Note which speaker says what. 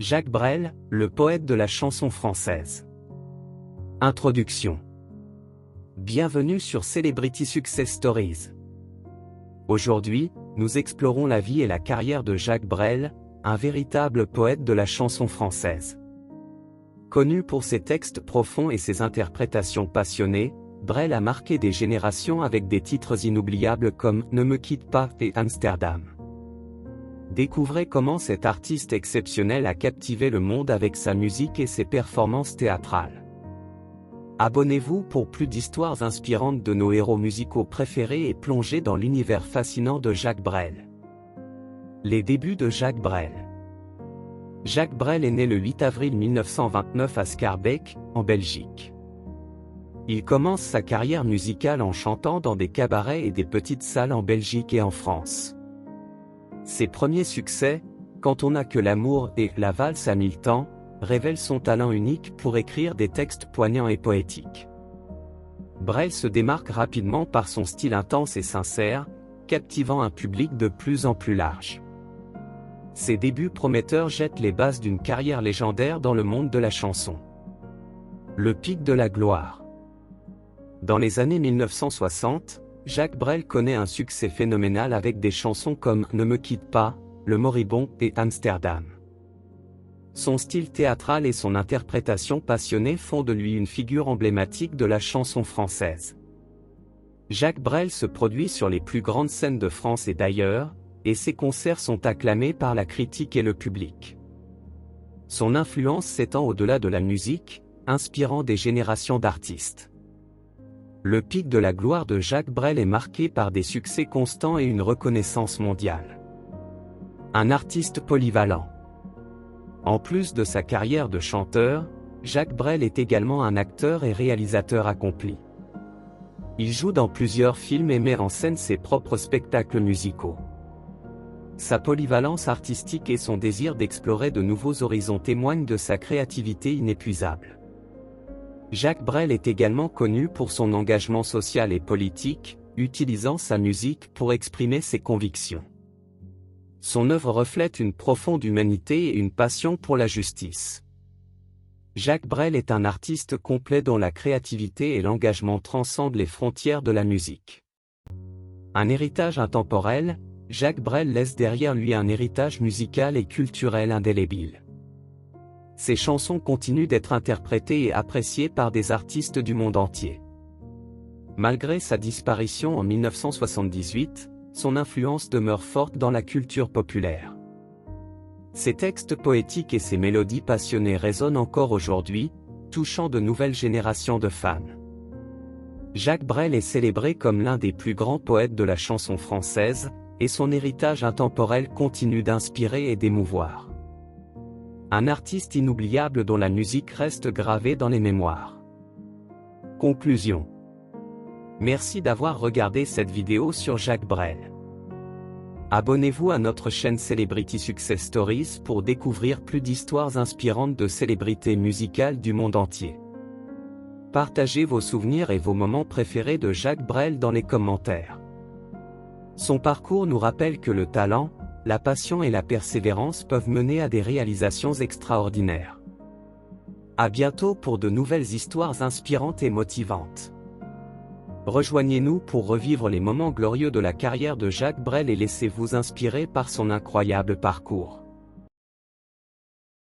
Speaker 1: Jacques Brel, le poète de la chanson française. Introduction. Bienvenue sur Celebrity Success Stories. Aujourd'hui, nous explorons la vie et la carrière de Jacques Brel, un véritable poète de la chanson française. Connu pour ses textes profonds et ses interprétations passionnées, Brel a marqué des générations avec des titres inoubliables comme « Ne me quitte pas » et « Amsterdam ». Découvrez comment cet artiste exceptionnel a captivé le monde avec sa musique et ses performances théâtrales. Abonnez-vous pour plus d'histoires inspirantes de nos héros musicaux préférés et plongez dans l'univers fascinant de Jacques Brel. Les débuts de Jacques Brel. Jacques Brel est né le 8 avril 1929 à Schaerbeek, en Belgique. Il commence sa carrière musicale en chantant dans des cabarets et des petites salles en Belgique et en France. Ses premiers succès, Quand on n'a que l'amour et La valse à 1000 temps, révèlent son talent unique pour écrire des textes poignants et poétiques. Brel se démarque rapidement par son style intense et sincère, captivant un public de plus en plus large. Ses débuts prometteurs jettent les bases d'une carrière légendaire dans le monde de la chanson. Le pic de la gloire. Dans les années 1960, Jacques Brel connaît un succès phénoménal avec des chansons comme « Ne me quitte pas », « Le moribond » et « Amsterdam ». Son style théâtral et son interprétation passionnée font de lui une figure emblématique de la chanson française. Jacques Brel se produit sur les plus grandes scènes de France et d'ailleurs, et ses concerts sont acclamés par la critique et le public. Son influence s'étend au-delà de la musique, inspirant des générations d'artistes. Le pic de la gloire de Jacques Brel est marqué par des succès constants et une reconnaissance mondiale. Un artiste polyvalent. En plus de sa carrière de chanteur, Jacques Brel est également un acteur et réalisateur accompli. Il joue dans plusieurs films et met en scène ses propres spectacles musicaux. Sa polyvalence artistique et son désir d'explorer de nouveaux horizons témoignent de sa créativité inépuisable. Jacques Brel est également connu pour son engagement social et politique, utilisant sa musique pour exprimer ses convictions. Son œuvre reflète une profonde humanité et une passion pour la justice. Jacques Brel est un artiste complet dont la créativité et l'engagement transcendent les frontières de la musique. Un héritage intemporel, Jacques Brel laisse derrière lui un héritage musical et culturel indélébile. Ses chansons continuent d'être interprétées et appréciées par des artistes du monde entier. Malgré sa disparition en 1978, son influence demeure forte dans la culture populaire. Ses textes poétiques et ses mélodies passionnées résonnent encore aujourd'hui, touchant de nouvelles générations de fans. Jacques Brel est célébré comme l'un des plus grands poètes de la chanson française, et son héritage intemporel continue d'inspirer et d'émouvoir. Un artiste inoubliable dont la musique reste gravée dans les mémoires. Conclusion. Merci d'avoir regardé cette vidéo sur Jacques Brel. Abonnez-vous à notre chaîne Celebrity Success Stories pour découvrir plus d'histoires inspirantes de célébrités musicales du monde entier. Partagez vos souvenirs et vos moments préférés de Jacques Brel dans les commentaires. Son parcours nous rappelle que le talent, la passion et la persévérance peuvent mener à des réalisations extraordinaires. À bientôt pour de nouvelles histoires inspirantes et motivantes. Rejoignez-nous pour revivre les moments glorieux de la carrière de Jacques Brel et laissez-vous inspirer par son incroyable parcours.